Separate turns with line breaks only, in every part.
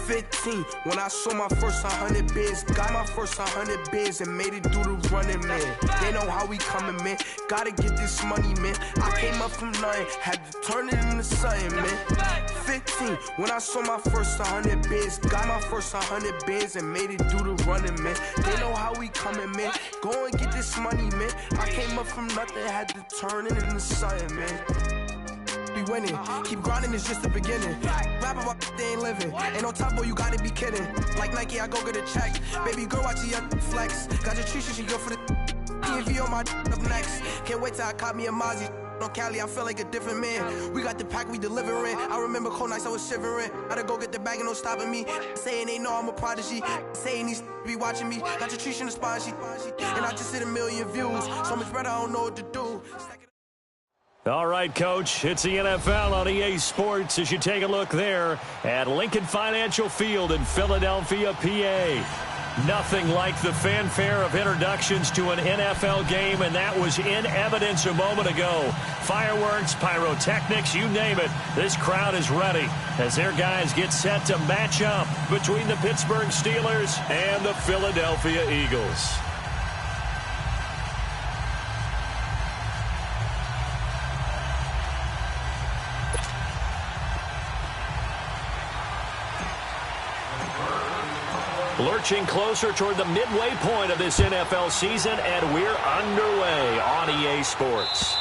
15, when I saw my first 100 bids, got my first 100 bids and made it through the running, man. They know how we coming, man. Gotta get this money, man. I came up from nothing, had to turn it into something, man. 15, when I saw my first 100 bids, got my first 100 bids and made it through the running, man. They know how we coming, man. Go and get this money, man. I came up from nothing, had to turn it into something, man. Be winning, keep grinding, it's just the beginning. Rap about they ain't living. Ain't no top boy, you gotta be kidding. Like Nike, I go get a check. Baby girl, watch your flex. Got your Trisha, she go for the TV on my up next. Can't wait till I caught me a Mozzie. On Cali, I feel like a different man. We got the pack, we delivering. I remember cold nights, I was shivering. Gotta go get the bag and no stopping me. Saying they know I'm a prodigy. Saying these be watching me. Got your Trisha in the spine, and I just hit 1 million views. So much better, I don't know what to do.
All right, Coach, it's the NFL on EA Sports as you take a look there at Lincoln Financial Field in Philadelphia, PA. Nothing like the fanfare of introductions to an NFL game, and that was in evidence a moment ago. Fireworks, pyrotechnics, you name it. This crowd is ready as their guys get set to match up between the Pittsburgh Steelers and the Philadelphia Eagles. Lurching closer toward the midway point of this NFL season, and we're underway on EA Sports.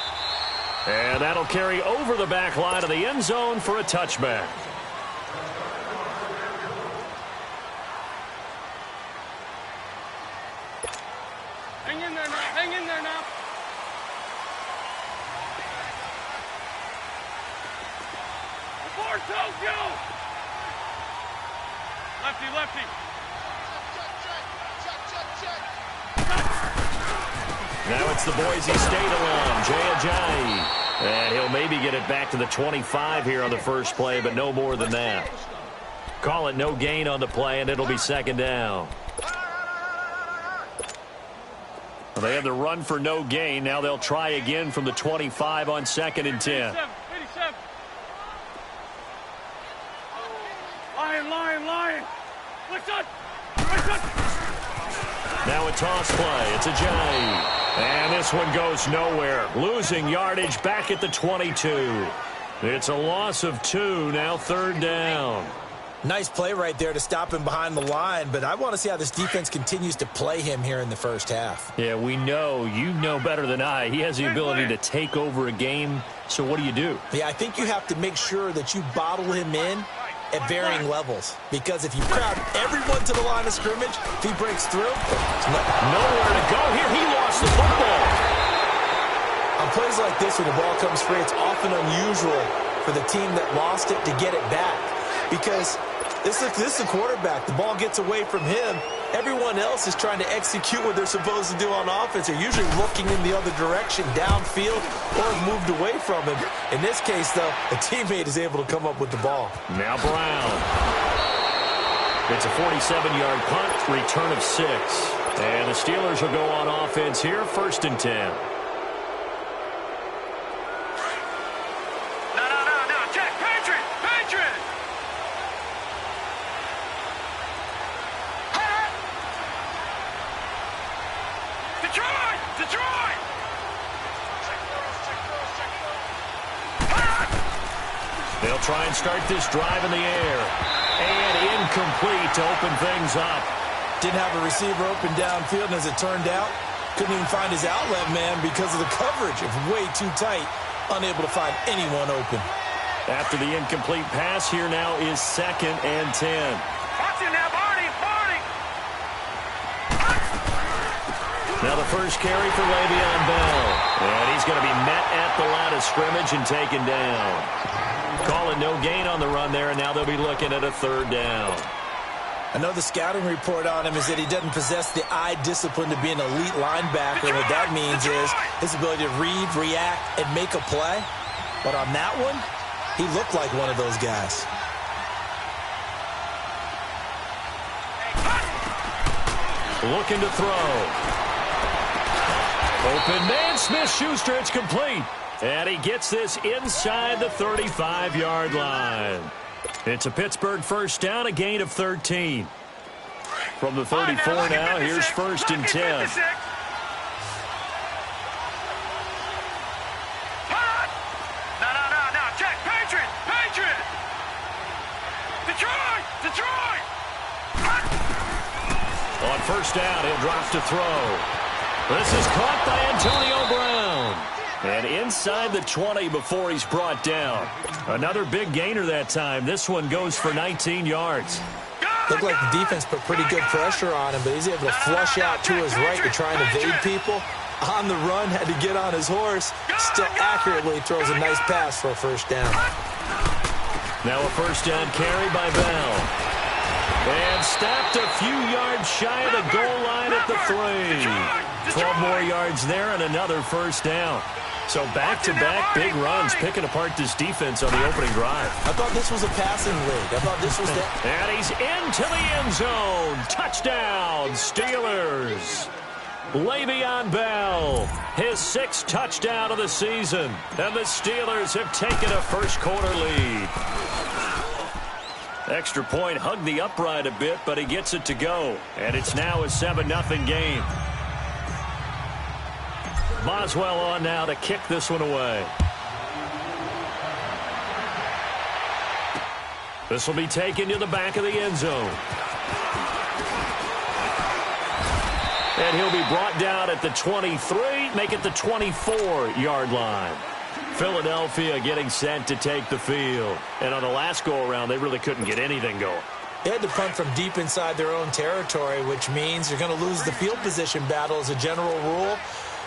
And that'll carry over the back line of the end zone for a touchback.
Hang in there now. Hang in there now. Four toes, go! Lefty, lefty.
Now it's the Boise State alum, Jay Ajayi. And he'll maybe get it back to the 25 here on the first play, but no more than that. Call it no gain on the play, and it'll be second down. Well, they had the run for no gain. Now they'll try again from the 25 on 2nd and 10.
87. Lion. What's up?
Now a toss play. It's Ajayi. And this one goes nowhere. Losing yardage back at the 22. It's a loss of 2, now 3rd down.
Nice play right there to stop him behind the line, but I want to see how this defense continues to play him here in the first half.
Yeah, we know. You know better than I. He has the ability to take over a game, so what do?
Yeah, I think you have to make sure that you bottle him in at varying levels, because if you crowd everyone to the line of scrimmage, if he breaks through,
nowhere to go here. He lost the football.
On plays like this, when the ball comes free, it's often unusual for the team that lost it to get it back, because this is a quarterback. The ball gets away from him. Everyone else is trying to execute what they're supposed to do on offense. They're usually looking in the other direction, downfield, or have moved away from him. In this case, though, a teammate is able to come up with the ball.
Now Brown. It's a 47-yard punt, return of 6. And the Steelers will go on offense here, 1st and 10.
No, Jack, Patriot! Detroit!
They'll try and start this drive in the air. And incomplete to open things up.
Didn't have a receiver open downfield, and as it turned out, couldn't even find his outlet man because of the coverage. It was way too tight, unable to find anyone open.
After the incomplete pass, here now is 2nd and 10.
Watch it now, Barney!
Now the first carry for Le'Veon Bell. And he's going to be met at the line of scrimmage and taken down. Calling no gain on the run there, and now they'll be looking at a 3rd down.
I know the scouting report on him is that he doesn't possess the eye discipline to be an elite linebacker. And what that means is his ability to read, react, and make a play. But on that one, he looked like one of those guys.
Looking to throw. Open man, Smith-Schuster, it's complete. And he gets this inside the 35-yard line. It's a Pittsburgh first down, a gain of 13. From the 34 now, here's 1st and 10.
No, check. Patriot. Detroit.
On 1st down, he'll drop to throw. This is caught by Antonio Brown. And inside the 20 before he's brought down. Another big gainer that time. This one goes for 19 yards.
Looked like the defense put pretty good pressure on him, but he's able to flush out to his right to try and evade people. On the run, had to get on his horse. Still accurately throws a nice pass for a 1st down.
Now a 1st down carry by Bell. And stopped a few yards shy of the goal line at the 3. 12 more yards there and another 1st down. So back-to-back big runs picking apart this defense on the opening drive.
I thought this was a passing league. I thought this was that.
And he's into the end zone. Touchdown, Steelers. Le'Veon Bell, his 6th touchdown of the season. And the Steelers have taken a first-quarter lead. Extra point hugged the upright a bit, but he gets it to go. And it's now a 7-0 game. Boswell on now to kick this one away. This will be taken to the back of the end zone. And he'll be brought down at the 23, make it the 24-yard line. Philadelphia getting set to take the field. And on the last go-around, they really couldn't get anything going.
They had to punt from deep inside their own territory, which means you're going to lose the field position battle as a general rule.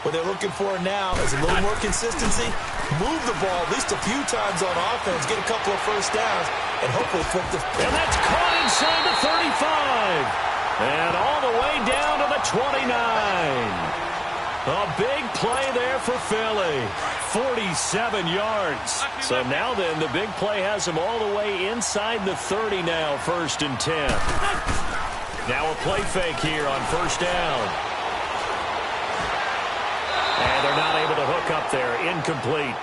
What they're looking for now is a little more consistency, move the ball at least a few times on offense, get a couple of 1st downs, and hopefully flip the...
And that's caught inside the 35. And all the way down to the 29. A big play there for Philly. 47 yards. So now then, the big play has him all the way inside the 30 now, 1st and 10. Now a play fake here on 1st down. And they're not able to hook up there. Incomplete.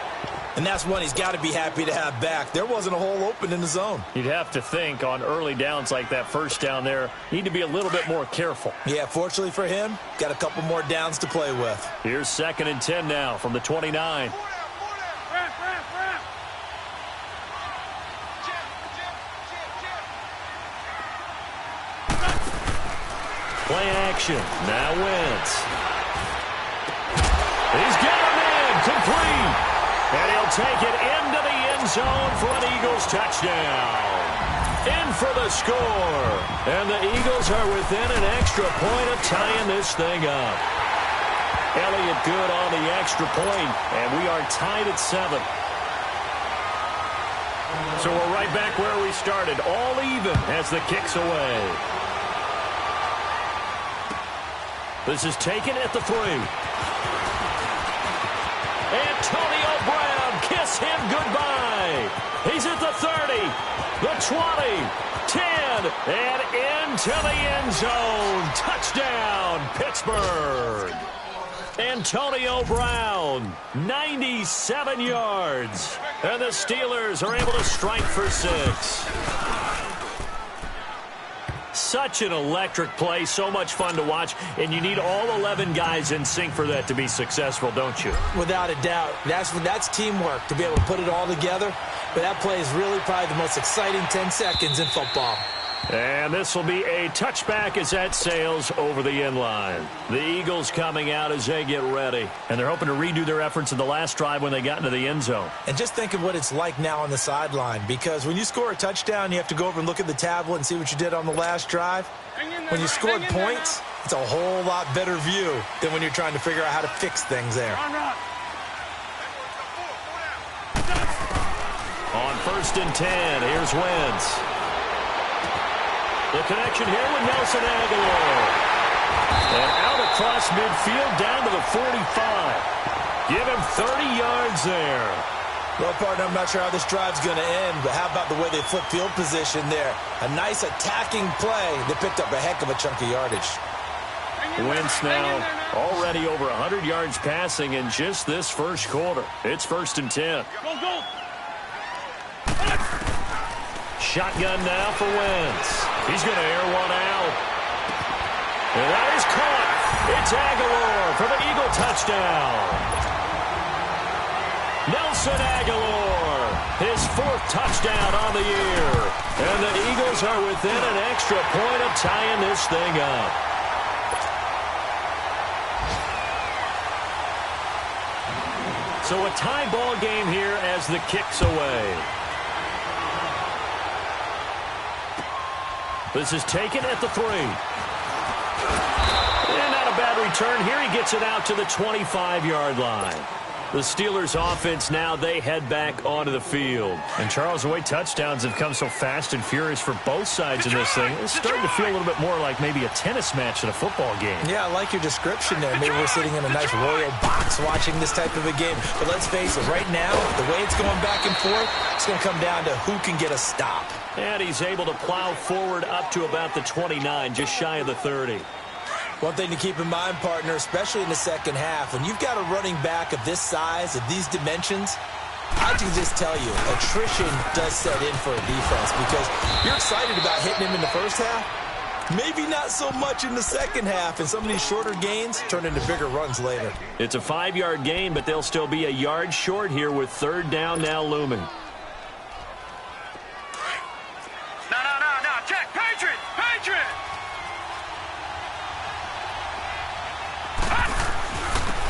And that's one he's got to be happy to have back. There wasn't a hole open in the zone.
You'd have to think on early downs like that 1st down there, need to be a little bit more careful.
Yeah, fortunately for him, got a couple more downs to play with.
Here's 2nd and 10 now from the 29. Play action. Now Wentz. He's got him in. Complete. And he'll take it into the end zone for an Eagles touchdown. In for the score. And the Eagles are within an extra point of tying this thing up. Elliott good on the extra point, and we are tied at 7. So we're right back where we started, all even as the kick's away. This is taken at the 3. Antonio Brown, kiss him goodbye. He's at the 30, the 20, 10, and into the end zone. Touchdown, Pittsburgh. Antonio Brown, 97 yards. And the Steelers are able to strike for 6. Such an electric play, so much fun to watch, and you need all 11 guys in sync for that to be successful, don't you?
Without a doubt. That's teamwork, to be able to put it all together. But that play is really probably the most exciting 10 seconds in football.
And this will be a touchback as that sails over the end line. The Eagles coming out as they get ready. And they're hoping to redo their efforts in the last drive when they got into the end zone.
And just think of what it's like now on the sideline. Because when you score a touchdown, you have to go over and look at the tablet and see what you did on the last drive. When you scored points, it's a whole lot better view than when you're trying to figure out how to fix things there.
On 1st and 10, here's Wentz. The connection here with Nelson Aguilar. And out across midfield down to the 45. Give him 30 yards there.
Well, partner, I'm not sure how this drive's going to end, but how about the way they flip field position there? A nice attacking play. They picked up a heck of a chunk of yardage.
Wentz now already over 100 yards passing in just this first quarter. It's 1st and 10.
Go, go.
shotgun now for Wentz. He's going to air one out. And that is caught. It's Aguilar for the Eagle touchdown. Nelson Aguilar, his 4th touchdown on the year. And the Eagles are within an extra point of tying this thing up. So a tie ball game here as the kick's away. This is taken at the 3. And not a bad return here. He gets it out to the 25-yard line. The Steelers' offense now, they head back onto the field. And, Charles, the way touchdowns have come so fast and furious for both sides in this thing, it's starting to feel a little bit more like maybe a tennis match in a football game.
Yeah, I like your description there. Maybe we're sitting in a nice royal box watching this type of a game. But let's face it, right now, the way it's going back and forth, it's going to come down to who can get a stop.
And he's able to plow forward up to about the 29, just shy of the 30.
One thing to keep in mind, partner, especially in the second half, when you've got a running back of this size, of these dimensions, I can just tell you, attrition does set in for a defense because you're excited about hitting him in the first half. Maybe not so much in the second half, and some of these shorter gains turn into bigger runs later.
It's a 5-yard gain, but they'll still be a yard short here with 3rd down now looming.
No, check, Patriot!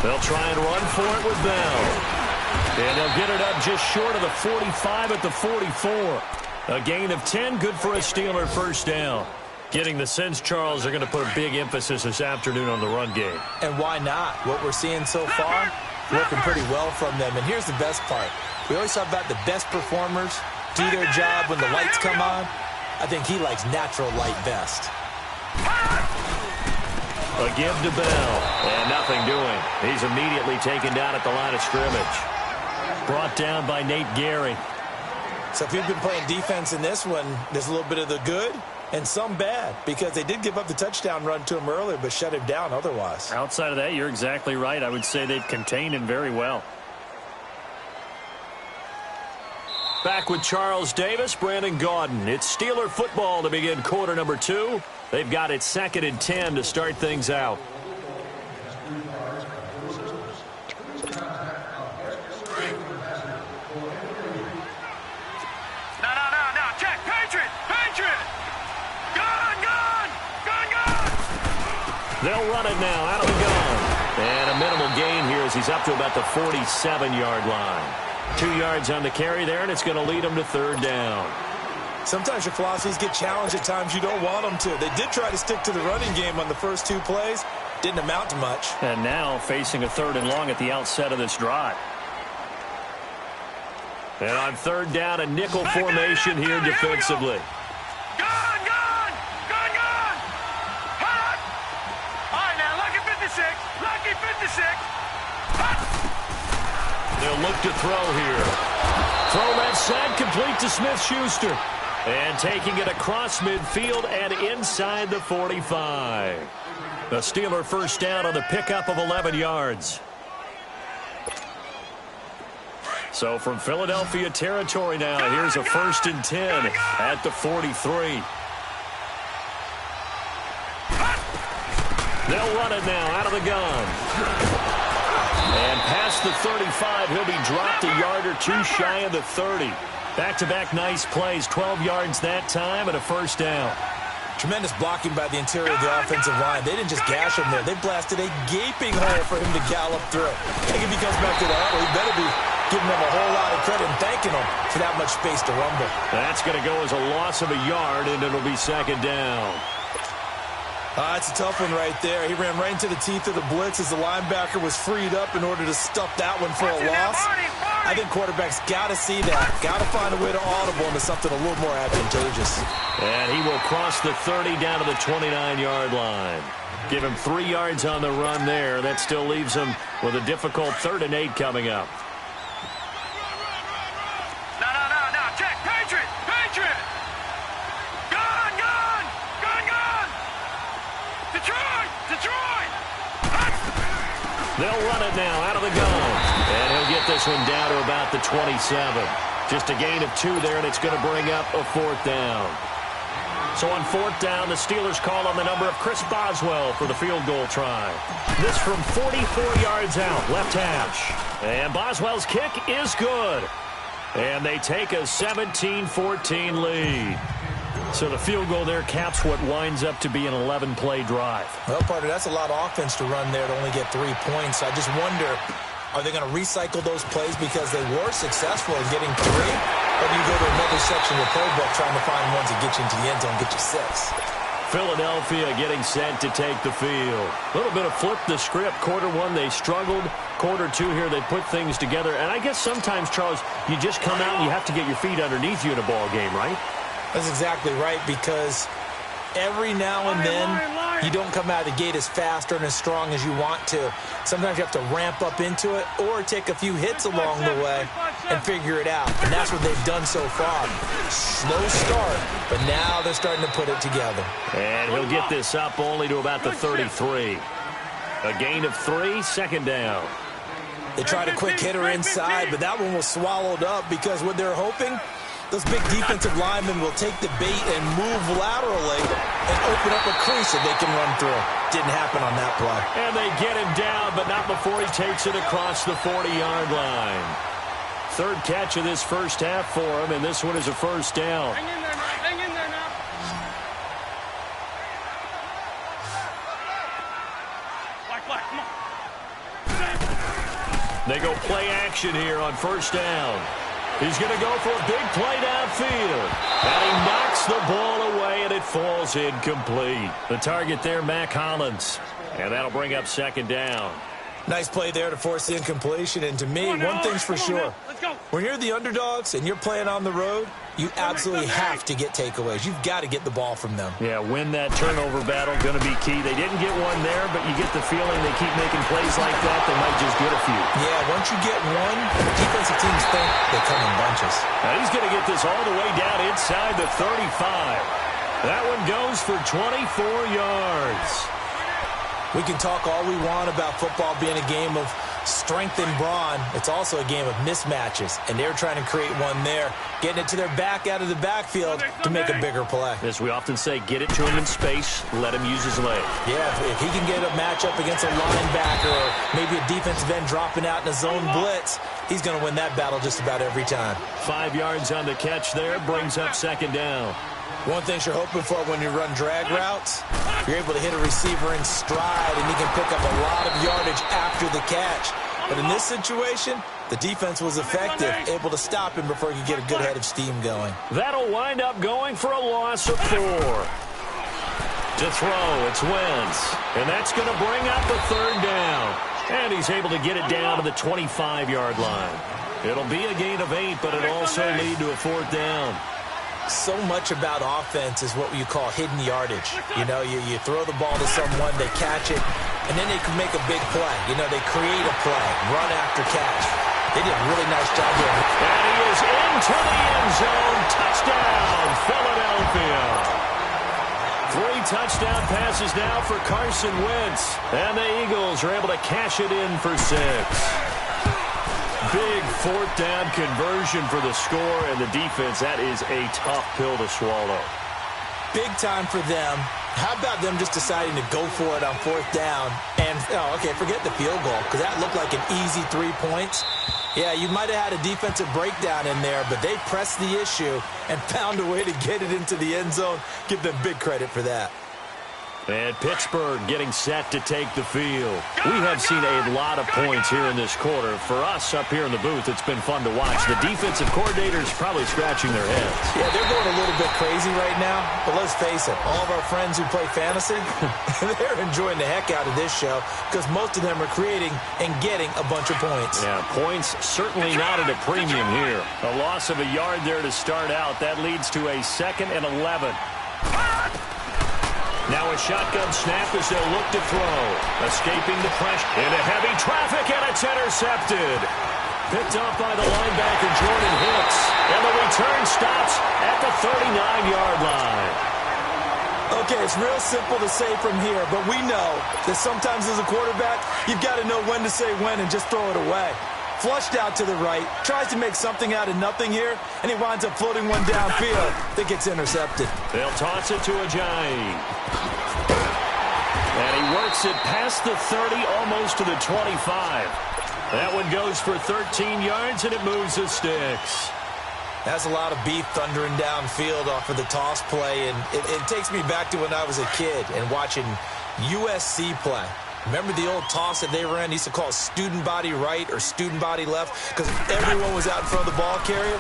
They'll try and run for it with Bell. And they'll get it up just short of the 45 at the 44. A gain of 10, good for a Steeler 1st down. Getting the sense, Charles, they're going to put a big emphasis this afternoon on the run game.
And why not? What we're seeing so far, working pretty well from them. And here's the best part. We always talk about the best performers do their job when the lights come on. I think he likes natural light best.
A give to Bell, and nothing doing. He's immediately taken down at the line of scrimmage. Brought down by Nate Gehring.
So if you've been playing defense in this one, there's a little bit of the good and some bad, because they did give up the touchdown run to him earlier, but shut him down otherwise.
Outside of that, you're exactly right. I would say they've contained him very well. Back with Charles Davis, Brandon Gaudin. It's Steeler football to begin quarter number 2. They've got it 2nd and 10 to start things out.
No, check, Patriot! Gun!
They'll run it now out of the gun. And a minimal gain here as he's up to about the 47-yard line. 2 yards on the carry there, and it's going to lead him to 3rd down.
Sometimes your philosophies get challenged at times you don't want them to. They did try to stick to the running game on the first 2 plays. Didn't amount to much.
And now facing a 3rd and long at the outset of this drive. And on 3rd down, a nickel formation here defensively.
Gun! Hot! All right, now, lucky 56.
They'll look to throw here. Throw left side, complete to Smith-Schuster. And taking it across midfield and inside the 45. The Steeler 1st down on the pickup of 11 yards. So from Philadelphia territory now, here's a 1st and 10 at the 43. They'll run it now out of the gun. And past the 35, he'll be dropped a yard or 2 shy of the 30. Back-to-back nice plays, 12 yards that time and a 1st down.
Tremendous blocking by the interior of the offensive line. They didn't just gash him there. They blasted a gaping hole for him to gallop through. I think if he comes back to the huddle, he better be giving them a whole lot of credit and thanking them for that much space to rumble.
That's going to go as a loss of a yard, and it'll be 2nd down.
That's a tough one right there. He ran right into the teeth of the blitz as the linebacker was freed up in order to stuff that one for a loss. I think quarterbacks got to see that. Got to find a way to audible into something a little more advantageous.
And he will cross the 30 down to the 29-yard line. Give him 3 yards on the run there. That still leaves him with a difficult 3rd and 8 coming up.
No, check, Patriot! Detroit!
They'll run it now out of the gun. And he'll get this one down to about the 27. Just a gain of 2 there, and it's going to bring up a 4th down. So on 4th down, the Steelers call on the number of Chris Boswell for the field goal try. This from 44 yards out, left hash. And Boswell's kick is good. And they take a 17-14 lead. So the field goal there caps what winds up to be an 11-play drive.
Well, partner, that's a lot of offense to run there to only get 3 points. I just wonder, are they going to recycle those plays because they were successful in getting 3? Or do you go to another section of the playbook trying to find ones that get you into the end zone and get you 6?
Philadelphia getting set to take the field. A little bit of flip the script. Quarter 1, they struggled. Quarter 2 here, they put things together. And I guess sometimes, Charles, you just come out and you have to get your feet underneath you in a ball game, right?
That's exactly right, because every now and then you don't come out of the gate as fast or as strong as you want to. Sometimes you have to ramp up into it or take a few hits along the way and figure it out. And that's what they've done so far. Slow start, but now they're starting to put it together.
And he'll get this up only to about the 33. A gain of 3, 2nd down.
They tried a quick hitter inside, but that one was swallowed up because what they're hoping, those big defensive linemen will take the bait and move laterally and open up a crease that they can run through. Didn't happen on that play.
And they get him down, but not before he takes it across the 40-yard line. 3rd catch of this first half for him, and this one is a 1st down.
Hang in there now. Hang in there now. Black, come on.
They go play action here on 1st down. He's going to go for a big play downfield. And he knocks the ball away, and it falls incomplete. The target there, Mac Hollins. And that'll bring up 2nd down.
Nice play there to force the incompletion. And to me, one thing's for sure. When you're the underdogs and you're playing on the road, you absolutely have to get takeaways. You've got to get the ball from them.
Yeah, win that turnover battle, going to be key. They didn't get one there, but you get the feeling they keep making plays like that, they might just get a few.
Yeah, once you get one, defensive teams think they come in bunches.
Now he's going to get this all the way down inside the 35. That one goes for 24 yards.
We can talk all we want about football being a game of strength and brawn. It's also a game of mismatches, and they're trying to create one there, getting it to their back out of the backfield to make a bigger play.
As we often say, get it to him in space, let him use his leg.
Yeah, if he can get a matchup against a linebacker or maybe a defensive end dropping out in a zone blitz, he's going to win that battle just about every time.
5 yards on the catch there, brings up 2nd down.
One thing you're hoping for when you run drag routes, you're able to hit a receiver in stride, and he can pick up a lot of yardage after the catch. But in this situation, the defense was effective, able to stop him before he could get a good head of steam going.
That'll wind up going for a loss of 4. To throw, it's Wentz. And that's going to bring up a 3rd down. And he's able to get it down to the 25-yard line. It'll be a gain of 8, but it'll also lead to a 4th down.
So much about offense is what you call hidden yardage. You know, you throw the ball to someone, they catch it, and then they can make a big play. You know, they create a play, run after catch. They did a really nice job there.
And he is into the end zone. Touchdown, Philadelphia. 3 touchdown passes now for Carson Wentz. And the Eagles are able to cash it in for 6. Big 4th down conversion for the score, and the defense, that is a tough pill to swallow.
Big time for them. How about them just deciding to go for it on 4th down? And, okay, forget the field goal, because that looked like an easy 3 points. Yeah, you might have had a defensive breakdown in there, but they pressed the issue and found a way to get it into the end zone. Give them big credit for that.
And Pittsburgh getting set to take the field. We have seen a lot of points here in this quarter. For us up here in the booth, it's been fun to watch. The defensive coordinators probably scratching their heads.
Yeah, they're going a little bit crazy right now. But let's face it, all of our friends who play fantasy, they're enjoying the heck out of this show because most of them are creating and getting a bunch of points.
Yeah, points certainly not at a premium here. A loss of a yard there to start out. That leads to a 2nd and 11. Now a shotgun snap as they'll look to throw. Escaping the pressure into heavy traffic, and it's intercepted. Picked up by the linebacker, Jordan Hicks. And the return stops at the 39-yard line.
Okay, it's real simple to say from here, but we know that sometimes as a quarterback, you've got to know when to say when and just throw it away. flushed out to the right, tries to make something out of nothing here, and he winds up floating one downfield that gets intercepted.
They'll toss it to Ajayi. And he works it past the 30, almost to the 25. That one goes for 13 yards, and it moves the sticks.
That's a lot of beef thundering downfield off of the toss play, and it takes me back to when I was a kid and watching USC play. Remember the old toss that they ran? They used to call it student body right or student body left because everyone was out in front of the ball carrier.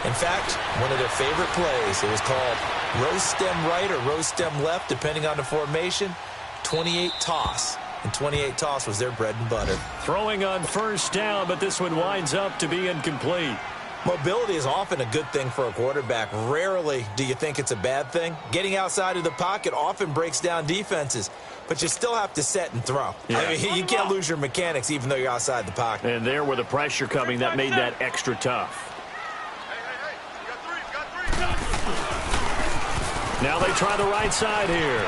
In fact, one of their favorite plays, it was called row stem right or row stem left, depending on the formation, 28 toss. And 28 toss was their bread and butter.
Throwing on first down, but this one winds up to be incomplete.
Mobility is often a good thing for a quarterback. Rarely do you think it's a bad thing. Getting outside of the pocket often breaks down defenses, but you still have to set and throw.
Yeah.
I mean, you can't lose your mechanics even though you're outside the pocket.
And there with the pressure coming, that made that extra tough. Now they try the right side here.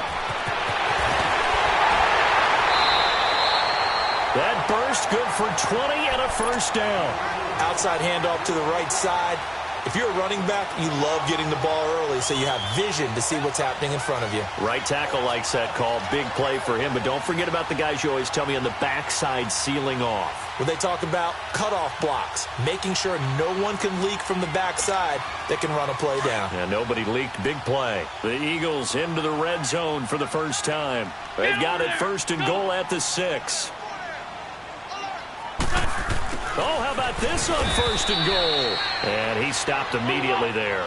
That burst good for 20 and a first down.
Outside handoff to the right side. If you're a running back, you love getting the ball early so you have vision to see what's happening in front of you.
Right tackle likes that call. Big play for him, but don't forget about the guys you always tell me on the backside sealing off.
When they talk about cutoff blocks, making sure no one can leak from the backside that can run a play down.
And nobody leaked. Big play. The Eagles into the red zone for the first time. They've got it first and goal at the 6. Oh, how about this on first and goal? And he stopped immediately there.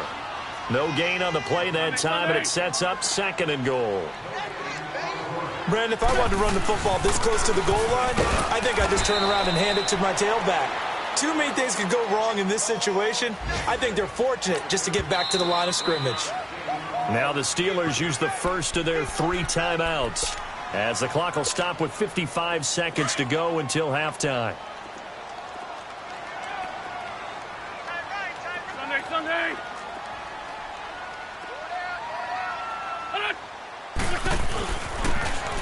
No gain on the play that time, and it sets up second and goal.
Brandon, if I wanted to run the football this close to the goal line, I think I'd just turn around and hand it to my tailback. Too many things could go wrong in this situation. I think they're fortunate just to get back to the line of scrimmage.
Now the Steelers use the first of their 3 timeouts, as the clock will stop with 55 seconds to go until halftime.
Sunday.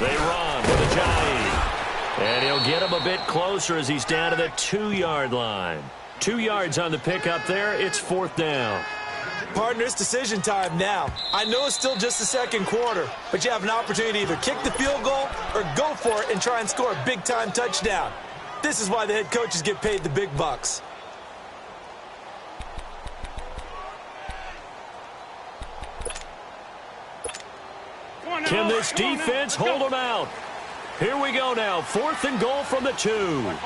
They run with Ajayi. And he'll get him a bit closer as he's down to the 2-yard line. 2 yards on the pickup there. It's 4th down.
Partner, it's decision time now. I know it's still just the second quarter, but you have an opportunity to either kick the field goal or go for it and try and score a big-time touchdown. This is why the head coaches get paid the big bucks.
Can this defense hold them out? Here we go now. 4th and goal from the 2.
Great.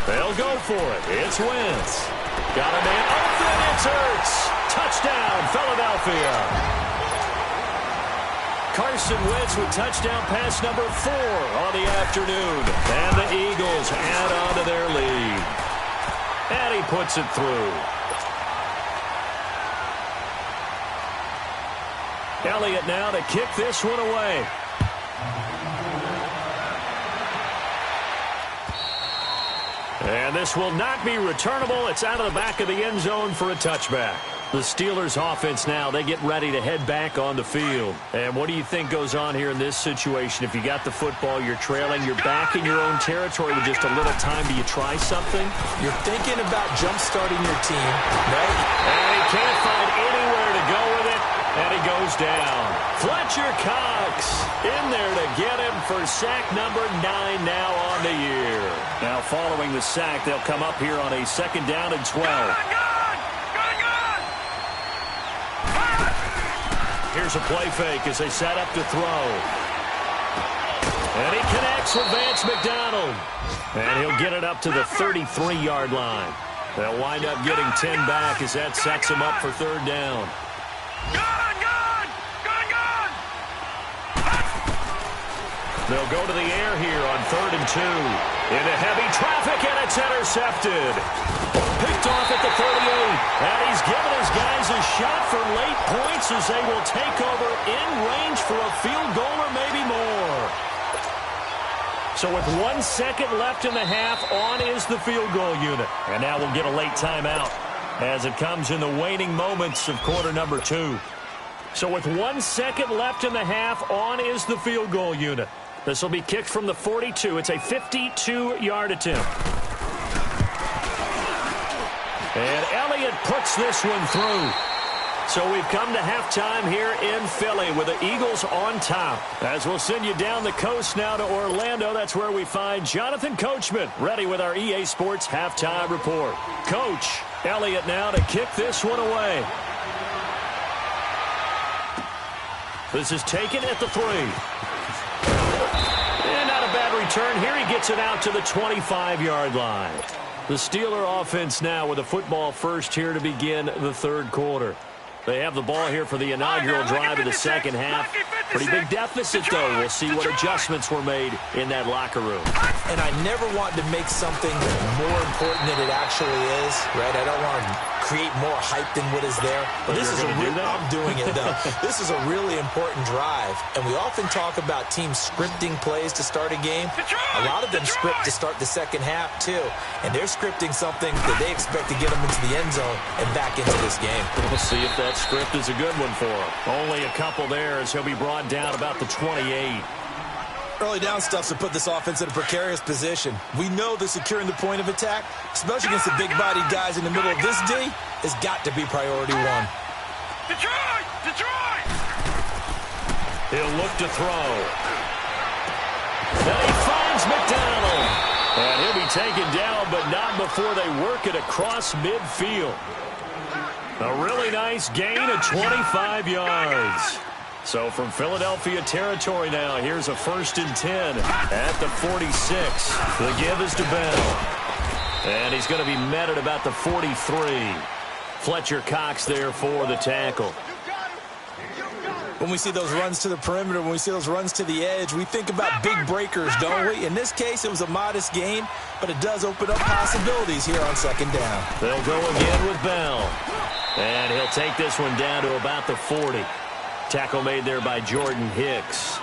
They'll go for it. It's Wentz. Got a man open. It's Hurts. Touchdown, Philadelphia. Carson Wentz with touchdown pass number 4 on the afternoon. And the Eagles add on to their lead. And he puts it through. Elliott now to kick this one away. And this will not be returnable. It's out of the back of the end zone for a touchback. The Steelers offense now, they get ready to head back on the field. And what do you think goes on here in this situation? If you got the football, you're trailing, you're back in your own territory with just a little time. Do you try something?
You're thinking about jump-starting your team, right?
And he can't find anywhere to go with it, and he goes down. Fletcher Cox in there to get him for sack number 9 now on the year. Now following the sack, they'll come up here on a 2nd down and 12. Here's a play fake as they set up to throw. And he connects with Vance McDonald. And he'll get it up to the 33-yard line. They'll wind up getting 10 back as that sets him up for 3rd down. They'll go to the air here on 3rd and 2. Into heavy traffic, and it's intercepted. Picked off at the 38. And he's given his guys a shot for late points as they will take over in range for a field goal or maybe more. So with 1 second left in the half, on is the field goal unit. And now we'll get a late timeout as it comes in the waning moments of quarter number 2. So with 1 second left in the half, on is the field goal unit. This will be kicked from the 42. It's a 52-yard attempt. And Elliott puts this one through. So we've come to halftime here in Philly with the Eagles on top. As we'll send you down the coast now to Orlando, that's where we find Jonathan Coachman ready with our EA Sports halftime report. Coach, Elliott now to kick this one away. This is taken at the 3. And not a bad return here. He gets it out to the 25-yard line. The Steeler offense now with a football first here to begin the third quarter. They have the ball here for the inaugural drive of the second half. Pretty big deficit, though. We'll see what adjustments were made in that locker room.
And I never want to make something more important than it actually is, right? I don't want to create more hype than what is there. But this is I'm doing it, though. This is a really important drive. And we often talk about teams scripting plays to start a game. A lot of them script to start the second half, too. And they're scripting something that they expect to get them into the end zone and back into this game.
We'll see if that script is a good one for him. Only a couple there as he'll be brought down about the 28.
Early down stuffs to put this offense in a precarious position. We know that securing the point of attack, especially against the big-bodied guys in the middle of this D, has got to be priority one.
Detroit! Detroit!
He'll look to throw. Then he finds McDonald. And he'll be taken down, but not before they work it across midfield. A really nice gain of 25 yards. So from Philadelphia territory now, here's a 1st and 10 at the 46. The give is to Bell. And he's going to be met at about the 43. Fletcher Cox there for the tackle.
When we see those runs to the perimeter, when we see those runs to the edge, we think about big breakers, don't we? In this case, it was a modest gain, but it does open up possibilities here on second down.
They'll go again with Bell. And he'll take this one down to about the 40. Tackle made there by Jordan Hicks.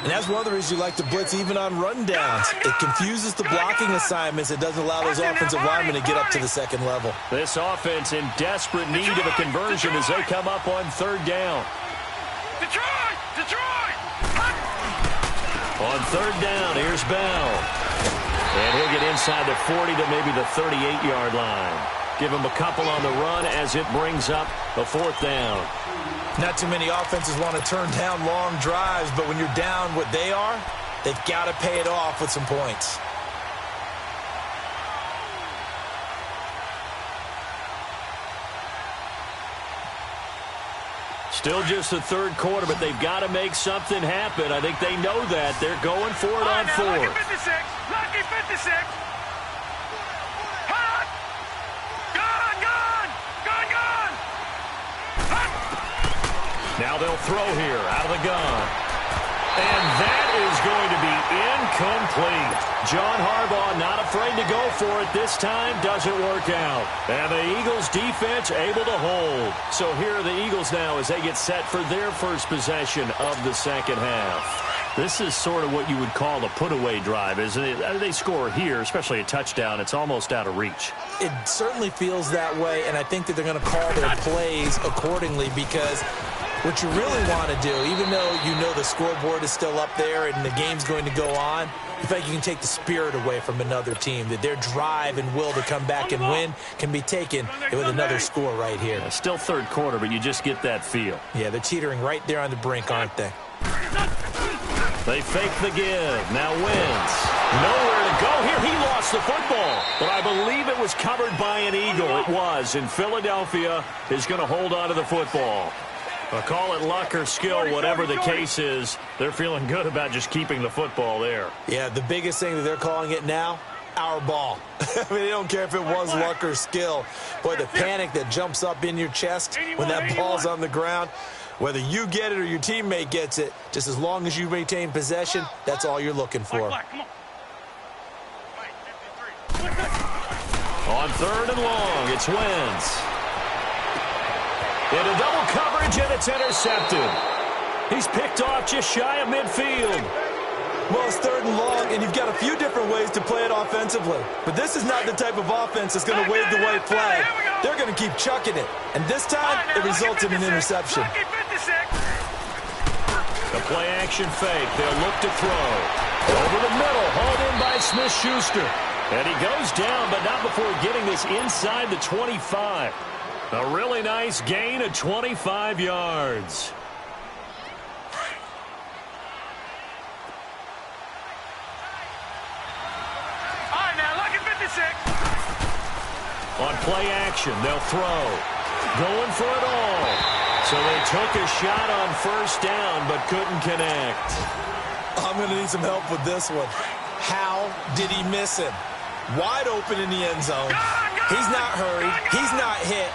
And that's one of the reasons you like to blitz even on rundowns. It confuses the blocking assignments. It doesn't allow those offensive linemen to get up to the second level.
This offense in desperate need of a conversion as they come up on third down.
Detroit! Detroit!
On third down, here's Bell. And he'll get inside the 40 to maybe the 38-yard line. Give him a couple on the run as it brings up a 4th down.
Not too many offenses want to turn down long drives, but when you're down what they are, they've got to pay it off with some points.
Still just the third quarter, but they've got to make something happen. I think they know that. They're going for it on 4th.
Lucky 56! Lucky 56! Hot! Gone! Gone! Gone! Gone! Hot!
Now they'll throw here out of the gun. And that is going to be incomplete. John Harbaugh not afraid to go for it this time. Doesn't work out. And the Eagles defense able to hold. So here are the Eagles now as they get set for their first possession of the second half. This is sort of what you would call a put-away drive, isn't it? They score here, especially a touchdown. It's almost out of reach.
It certainly feels that way, and I think that they're going to call their plays accordingly because what you really want to do, even though you know the scoreboard is still up there and the game's going to go on, in fact, you can take the spirit away from another team, that their drive and will to come back and win can be taken with another score right here.
Yeah, still third quarter, but you just get that feel.
Yeah, they're teetering right there on the brink, aren't they?
They fake the give. Now wins. Nowhere to go here. He lost the football, but I believe it was covered by an Eagle. It was, and Philadelphia is going to hold on to the football. Call it luck or skill, whatever the case is, they're feeling good about just keeping the football there.
Yeah, the biggest thing that they're calling it now, our ball. I mean, they don't care if it was luck or skill. Boy, the panic that jumps up in your chest when that ball's on the ground, whether you get it or your teammate gets it, just as long as you maintain possession, that's all you're looking for.
On third and long, it's Wentz. Into double coverage, and it's intercepted. He's picked off just shy of midfield.
Well, it's third and long, and you've got a few different ways to play it offensively. But this is not the type of offense that's going to wave the white flag. They're going to keep chucking it. And this time, it results in an interception.
Lucky 56! the 6.
The play-action fake. They'll look to throw. Over the middle, hauled in by Smith-Schuster. And he goes down, but not before getting this inside the 25. A really nice gain of 25 yards.
All right, now, lucky 56.
On play action, they'll throw. Going for it all. So they took a shot on first down, but couldn't connect.
I'm going to need some help with this one. How did he miss him? Wide open in the end zone. He's not hurried. He's not hit.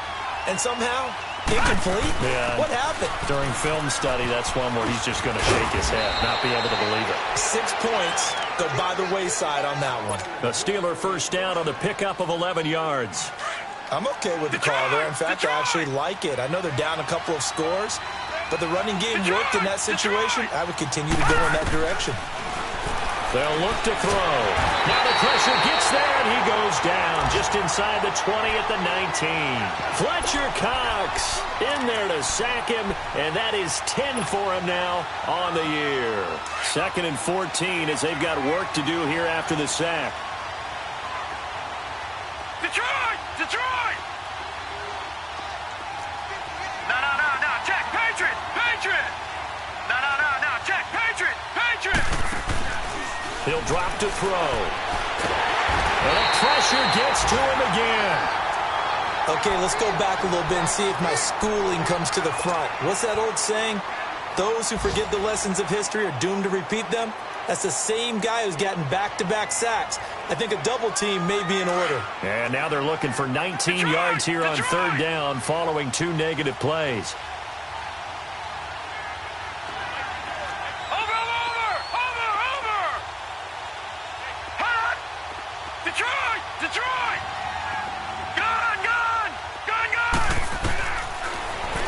And somehow, incomplete?
Yeah.
What happened?
During film study, that's one where he's just going to shake his head, not be able to believe it.
6 points go by the wayside on that one.
The Steeler first down on the pickup of 11 yards.
I'm okay with the call there. In fact, I actually like it. I know they're down a couple of scores, but the running game worked in that situation. I would continue to go in that direction.
They'll look to throw. Now the pressure gets there, and he goes down just inside the 20 at the 19. Fletcher Cox in there to sack him, and that is 10 for him now on the year. 2nd and 14 as they've got work to do here after the sack.
Detroit! Detroit! No, check, Patriot! Patriot! No, check, Patriot! Patriot!
He'll drop to throw. And the pressure gets to him again.
Okay, let's go back a little bit and see if my schooling comes to the front. What's that old saying? Those who forget the lessons of history are doomed to repeat them. That's the same guy who's gotten back-to-back sacks. I think a double team may be in order.
And now they're looking for 19 yards here on third down following 2 negative plays.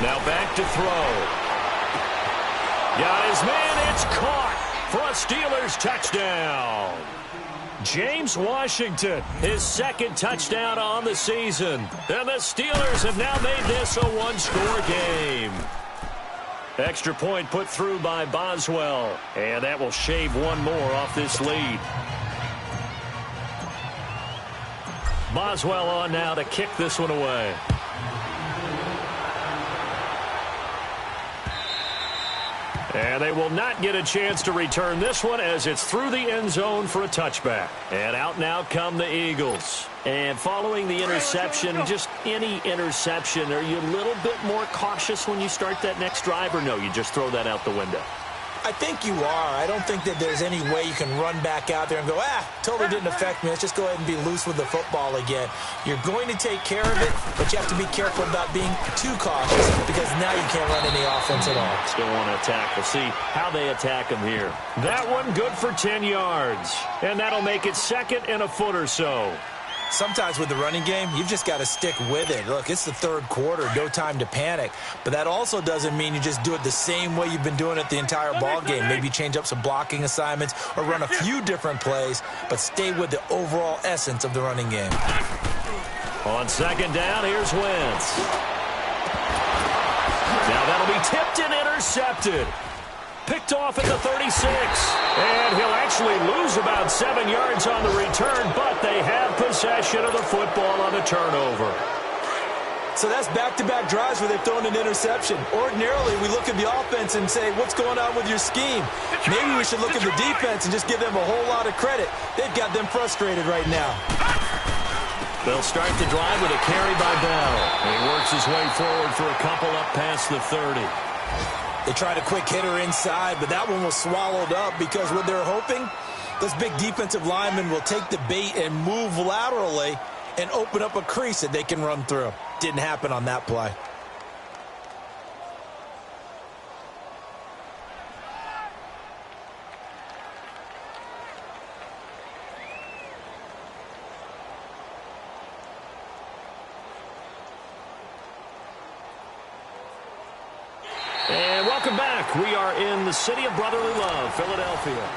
Now back to throw. Got his man, it's caught for a Steelers touchdown. James Washington, his 2nd touchdown on the season. And the Steelers have now made this a 1-score game. Extra point put through by Boswell. And that will shave one more off this lead. Boswell on now to kick this one away. And they will not get a chance to return this one as it's through the end zone for a touchback. And out now come the Eagles. And following the interception, just any interception, are you a little bit more cautious when you start that next drive, or no, you just throw that out the window?
I think you are. I don't think that there's any way you can run back out there and go, totally didn't affect me. Let's just go ahead and be loose with the football again. You're going to take care of it, but you have to be careful about being too cautious because now you can't run any offense at all.
Still want to attack. We'll see how they attack him here. That one good for 10 yards, and that'll make it 2nd and a foot or so.
Sometimes with the running game, you've just got to stick with it. Look, it's the 3rd quarter, no time to panic. But that also doesn't mean you just do it the same way you've been doing it the entire ball game. Maybe change up some blocking assignments or run a few different plays, but stay with the overall essence of the running game.
On 2nd down, here's Wentz. Now that'll be tipped and intercepted. Picked off at the 36. And he'll actually lose about 7 yards on the return, but they have possession of the football on the turnover.
So that's back-to-back drives where they've thrown an interception. Ordinarily, we look at the offense and say, what's going on with your scheme? Maybe we should look at the defense and just give them a whole lot of credit. They've got them frustrated right now.
They'll start the drive with a carry by Bell. And he works his way forward for a couple up past the 30.
They tried a quick hitter inside, but that one was swallowed up because what they're hoping, those big defensive linemen will take the bait and move laterally and open up a crease that they can run through. Didn't happen on that play.
And welcome back. We are in the city of brotherly love, Philadelphia.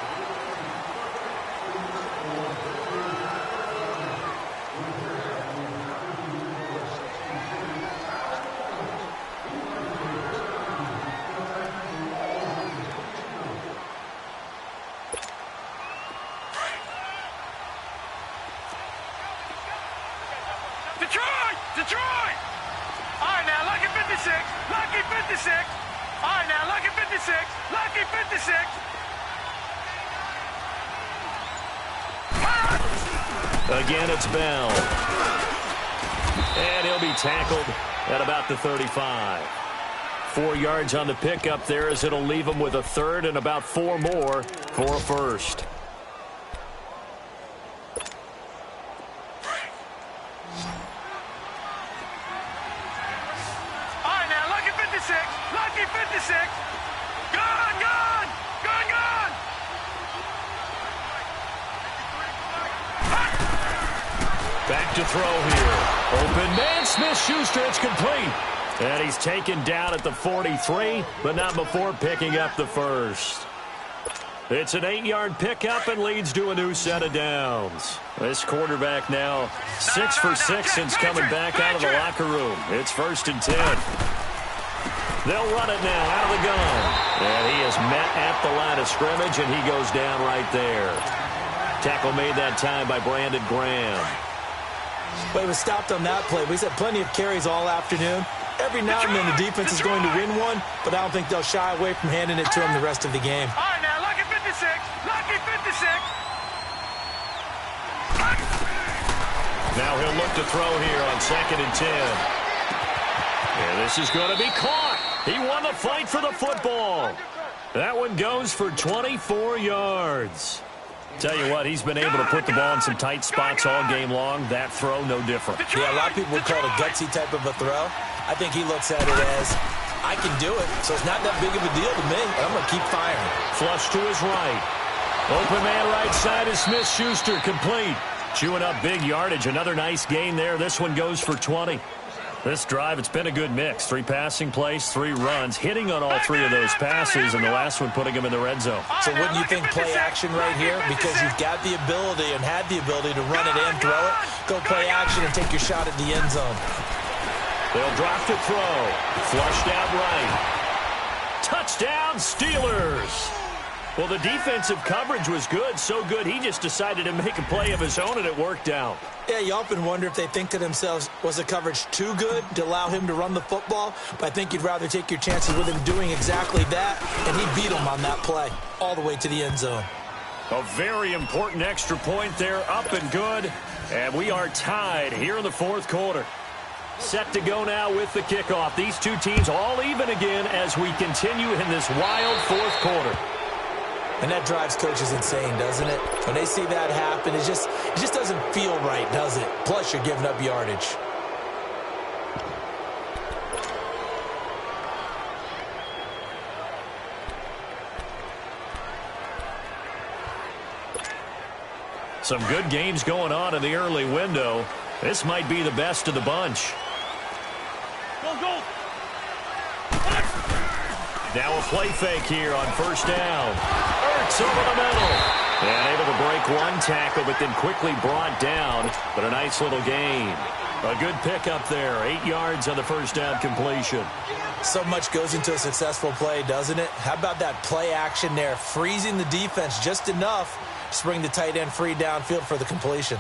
Detroit! Detroit! All right, now, lucky 56. Lucky 56. All right, now, lucky 56. Lucky 56.
Again, it's Bell. And he'll be tackled at about the 35. 4 yards on the pickup there as it'll leave him with a third and about 4 more for a first.
All right, now, lucky 56. Lucky 56. Gun, gun! Gun, gun!
Back to throw here. Open man, Smith-Schuster, it's complete. And he's taken down at the 43, but not before picking up the first. It's an 8-yard pickup and leads to a new set of downs. This quarterback now 6 for 6 since coming back out of the locker room. It's 1st and 10. They'll run it now out of the gun. And he is met at the line of scrimmage, and he goes down right there. Tackle made that time by Brandon Graham.
But he was stopped on that play. He's had plenty of carries all afternoon. Every now and then the defense is going to win one, but I don't think they'll shy away from handing it to him the rest of the game.
All right, now, lucky 56. Lucky 56.
Now he'll look to throw here on 2nd and 10. And this is going to be caught. He won the fight for the football. That one goes for 24 yards. Tell you what, he's been able to put the ball in some tight spots all game long. That throw, no different.
Yeah, a lot of people would call it a gutsy type of a throw. I think he looks at it as, I can do it, so it's not that big of a deal to me. I'm going to keep firing.
Flush to his right. Open man right side is Smith-Schuster, complete. Chewing up big yardage. Another nice gain there. This one goes for 20. This drive, it's been a good mix. 3 passing plays, 3 runs, hitting on all 3 of those passes, and the last one putting him in the red zone.
So wouldn't you think play action right here? Because you've got the ability and had the ability to run it and throw it. Go play action and take your shot at the end zone.
They'll drop to throw. Flushed out right. Touchdown, Steelers. Well, the defensive coverage was good, so good he just decided to make a play of his own, and it worked out.
Yeah, you often wonder if they think to themselves, was the coverage too good to allow him to run the football? But I think you'd rather take your chances with him doing exactly that, and he beat him on that play all the way to the end zone.
A very important extra point there, up and good, and we are tied here in the 4th quarter. Set to go now with the kickoff. These two teams all even again as we continue in this wild 4th quarter.
And that drives coaches insane, doesn't it? When they see that happen, it just doesn't feel right, does it? Plus, you're giving up yardage.
Some good games going on in the early window. This might be the best of the bunch.
Go, go.
Now a play fake here on 1st down. Ertz over the middle. And able to break one tackle, but then quickly brought down. But a nice little gain. A good pickup there. 8 yards on the 1st down completion.
So much goes into a successful play, doesn't it? How about that play action there? Freezing the defense just enough to bring the tight end free downfield for the completion.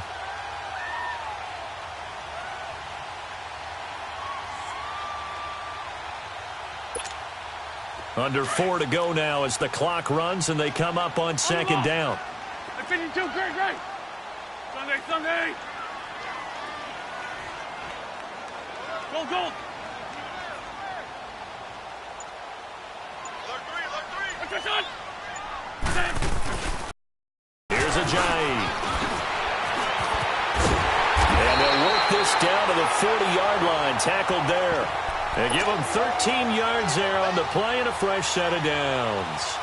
Under 4 to go now as the clock runs and they come up on 2nd down.
52, great. Sunday. Go. Alert three.
Here's Ajayi. And they'll work this down to the 40-yard line. Tackled there. They give him 13 yards there on the play and a fresh set of downs.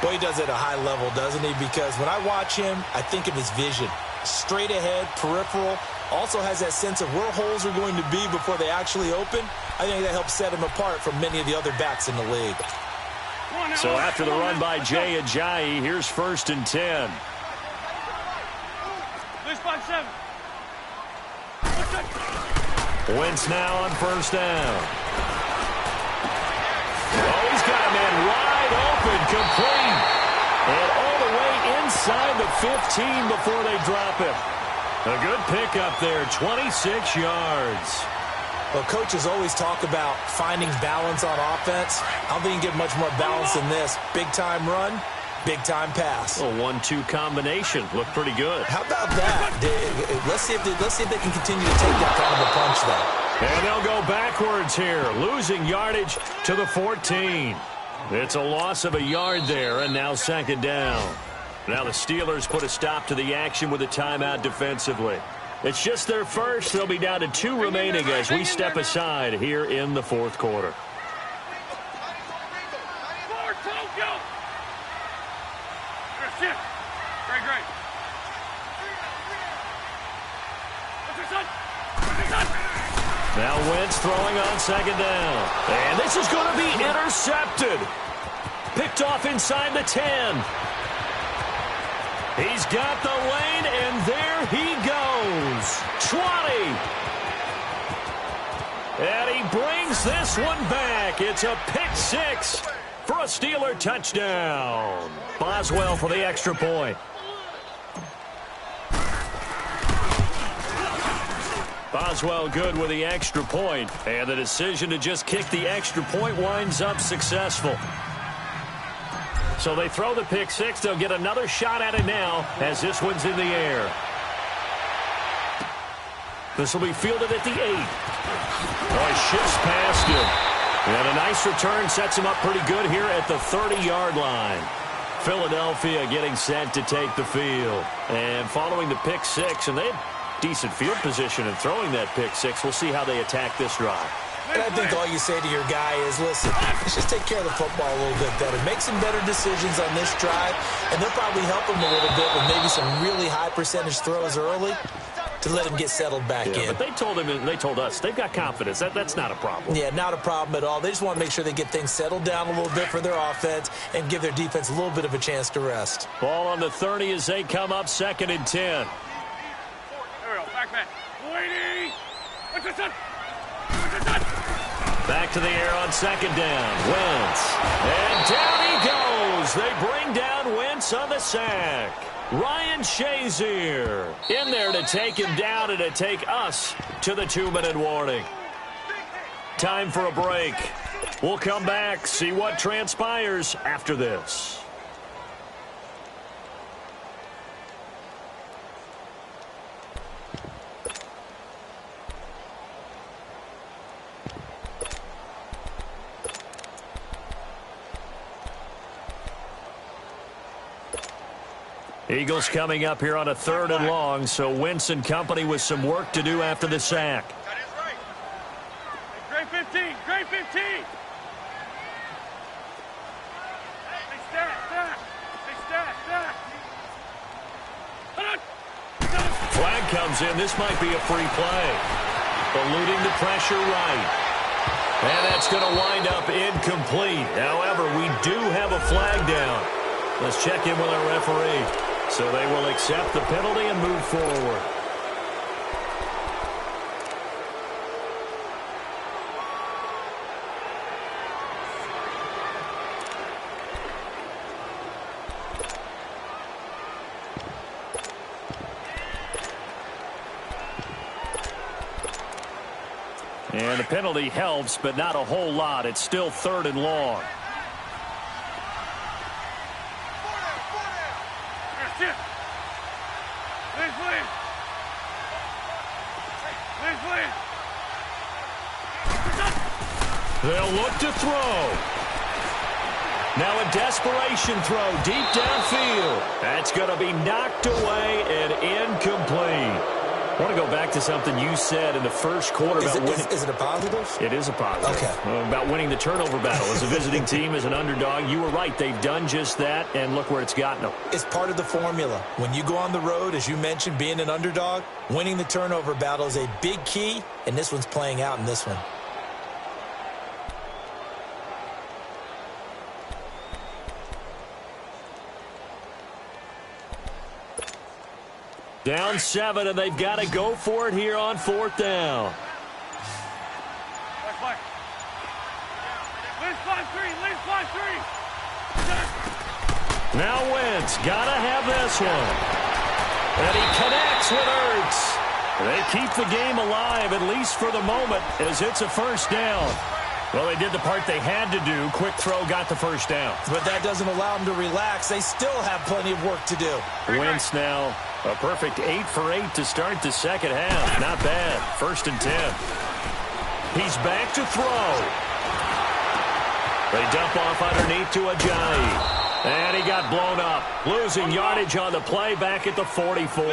Boy, he does it at a high level, doesn't he? Because when I watch him, I think of his vision. Straight ahead, peripheral. Also has that sense of where holes are going to be before they actually open. I think that helps set him apart from many of the other backs in the league.
So after the run by Jay Ajayi, here's 1st and 10.
There's 5-7.
Wentz now on 1st down. Oh, he's got a man wide open, complete. And all the way inside the 15 before they drop him. A good pickup there, 26 yards.
Well, coaches always talk about finding balance on offense. I don't think you can get much more balance than this. Big-time run, big-time pass.
A 1-2 combination. Looked pretty good.
How about that? Let's see if they can continue to take that kind of a punch, though.
And they'll go backwards here, losing yardage to the 14. It's a loss of a yard there, and now second down. Now the Steelers put a stop to the action with a timeout defensively. It's just their first. They'll be down to 2 remaining as we step aside here in the fourth quarter. Now Wentz throwing on second down. And this is going to be intercepted. Picked off inside the 10. He's got the lane, and there he goes. 20. And he brings this one back. It's a pick 6 for a Steeler touchdown. Boswell for the extra point. Boswell good with the extra point, and the decision to just kick the extra point winds up successful. So they throw the pick 6. They'll get another shot at it now as this one's in the air. This will be fielded at the 8. Oh, he shifts past him. And a nice return sets him up pretty good here at the 30-yard line. Philadelphia getting set to take the field. And following the pick 6, and they had decent field position in throwing that pick 6. We'll see how they attack this drive.
And I think all you say to your guy is, listen, let's just take care of the football a little bit better. Make some better decisions on this drive, and they'll probably help him a little bit with maybe some really high percentage throws early to let him get settled back in.
But they told him, and they told us, they've got confidence. That's not a problem.
Yeah, not a problem at all. They just want to make sure they get things settled down a little bit for their offense and give their defense a little bit of a chance to rest.
Ball on the 30 as they come up 2nd and 10.
There we go. Back man. Waiting. What's this up?
Back to the air on second down. Wentz. And down he goes. They bring down Wentz on the sack. Ryan Shazier in there to take him down and to take us to the 2-minute warning. Time for a break. We'll come back, see what transpires after this. Eagles coming up here on a 3rd and long, so Wentz and company with some work to do after the sack.
That is right. Great 15. Great 15. Hey, stack.
Flag comes in. This might be a free play. Eluding the pressure right. And that's going to wind up incomplete. However, we do have a flag down. Let's check in with our referee. So they will accept the penalty and move forward. And the penalty helps, but not a whole lot. It's still 3rd and long. They'll look to throw. Now a desperation throw deep downfield. That's going to be knocked away and incomplete. I want to go back to something you said in the first quarter about winning.
Is it a positive?
It is a positive.
Okay.
About winning the turnover battle. As a visiting team, as an underdog, you were right. They've done just that, and look where it's gotten them.
It's part of the formula. When you go on the road, as you mentioned, being an underdog, winning the turnover battle is a big key, and this one's playing out in this one.
Down 7, and they've got to go for it here on 4th down. Now Wentz got to have this one. And he connects with Ertz. They keep the game alive, at least for the moment, as it's a first down. Well, they did the part they had to do. Quick throw got the first down.
But that doesn't allow them to relax. They still have plenty of work to do.
Wentz now a perfect 8 for 8 to start the second half. Not bad. 1st and 10. He's back to throw. They dump off underneath to Ajayi. And he got blown up. Losing yardage on the play back at the 44.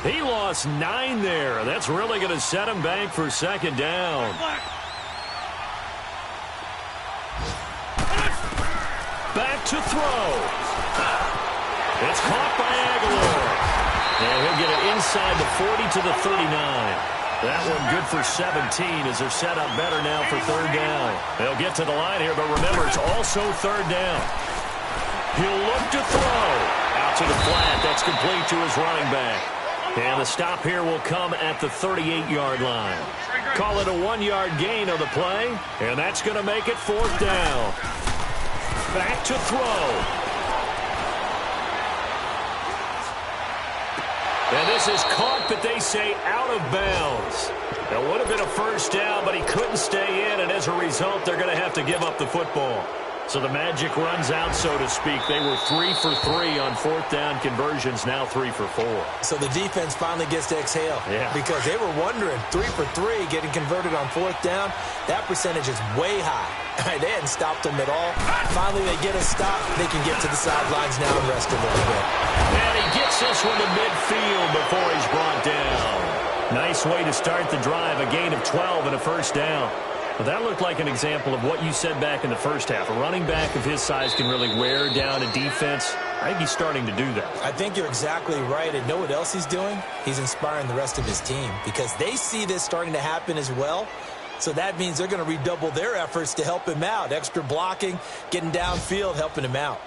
He lost 9 there. That's really going to set him back for second down. Back to throw. It's caught by Aguilar. And he'll get it inside the 40 to the 39. That one good for 17 as they're set up better now for third down. They'll get to the line here, but remember, it's also third down. He'll look to throw. Out to the flat. That's complete to his running back. And the stop here will come at the 38-yard line. Call it a 1-yard gain on the play, and that's going to make it fourth down. Back to throw. And this is caught, but they say out of bounds. That would have been a first down, but he couldn't stay in, and as a result, they're going to have to give up the football. So the magic runs out, so to speak. They were 3 for 3 on fourth down conversions, now 3 for 4.
So the defense finally gets to exhale.
Yeah.
Because they were wondering, 3 for 3 getting converted on fourth down. That percentage is way high. They hadn't stopped them at all. Finally, they get a stop. They can get to the sidelines now and rest a little bit.
And he gets this one to midfield before he's brought down. Nice way to start the drive, a gain of 12 and a first down. But that looked like an example of what you said back in the first half. A running back of his size can really wear down a defense. I think he's starting to do that.
I think you're exactly right. And know what else he's doing? He's inspiring the rest of his team because they see this starting to happen as well. So that means they're going to redouble their efforts to help him out. Extra blocking, getting downfield, helping him out.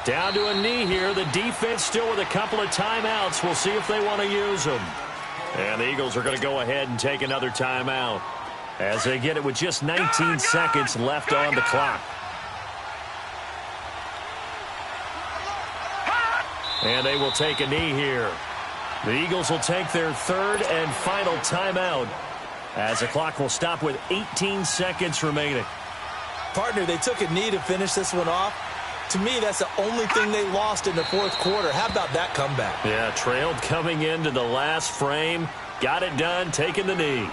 Down to a knee here. The defense still with a couple of timeouts. We'll see if they want to use them. And the Eagles are going to go ahead and take another timeout as they get it with just 19 seconds left on the clock. And they will take a knee here. The Eagles will take their third and final timeout as the clock will stop with 18 seconds remaining.
Partner, they took a knee to finish this one off. To me, that's the only thing they lost in the fourth quarter. How about that comeback?
Yeah, trailed coming into the last frame. Got it done, taking the knee.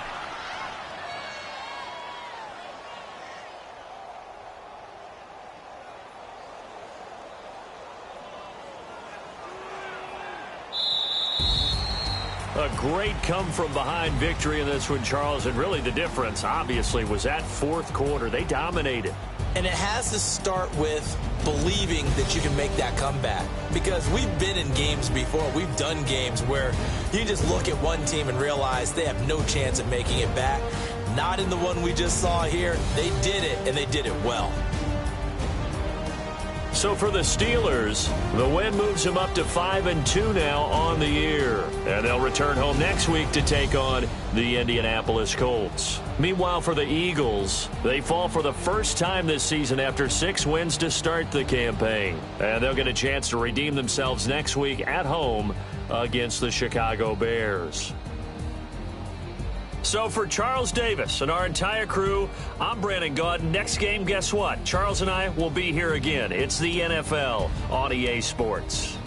A great come-from-behind victory in this one, Charles. And really the difference, obviously, was that fourth quarter. They dominated.
And it has to start with believing that you can make that comeback. Because we've been in games before. We've done games where you just look at one team and realize they have no chance of making it back. Not in the one we just saw here. They did it, and they did it well.
So for the Steelers, the win moves them up to 5-2 now on the year. And they'll return home next week to take on the Indianapolis Colts. Meanwhile, for the Eagles, they fall for the first time this season after 6 wins to start the campaign. And they'll get a chance to redeem themselves next week at home against the Chicago Bears. So for Charles Davis and our entire crew, I'm Brandon Gaudin. Next game, guess what? Charles and I will be here again. It's the NFL on EA Sports.